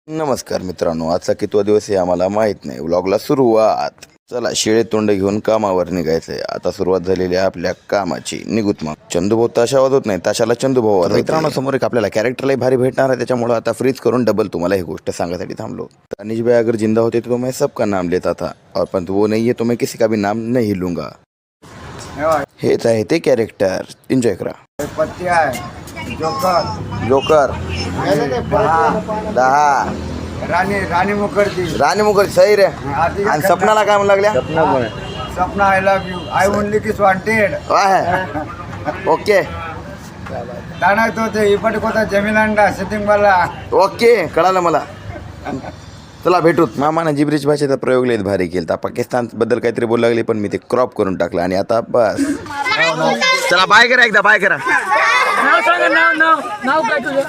नमस्कार मित्रांनो, आजचा कितवा दिवस आहे आम्हाला माहित नाही. व्लॉगला सुरुवात. चला शेळे तोंड घेऊन कामावर निघायचंय. आता सुरुवात झालेली आहे आपल्या कामाची. निघूत मग. चंदूभाऊ ताशा वाजवत नाही, ताशाला चंदूभाऊ वाजवत. मित्रांनो समोर एक आपल्याला कॅरेक्टरलाही भारी भेटणार आहे, त्याच्यामुळे आता फ्रीज करून डबल तुम्हाला ही गोष्ट सांगण्यासाठी थांबलो. अनिश भाई अगर जिंदा होते तो मैं सबका नाम लेता था, और परंतु वो नहीं है तो मैं किसी का भी नाम नहीं लूंगा. हेच आहे ते कॅरेक्टर. एन्जॉय करा. पत्ती आहे जोकर जोकर 10 राणी मुखर्जी राणी मुखर्जी सही रे. आणि सपनाला काय म्हणू लागल्या? Sapna I love you I only kiss wanted okay दाणक होते इपटकोता जमीलांडा सिटिंग वाला ओके कळालं मला. चला भेटूत. मामानं जिब्रिज भाषेचा प्रयोग लयच भारी केला. पाकिस्तान बद्दल काहीतरी बोलू लागले पण मी ते क्रॉप करून टाकलं आणि आता बस. चला बाय करा, एकदा बाय करा. नाव काय तुझं?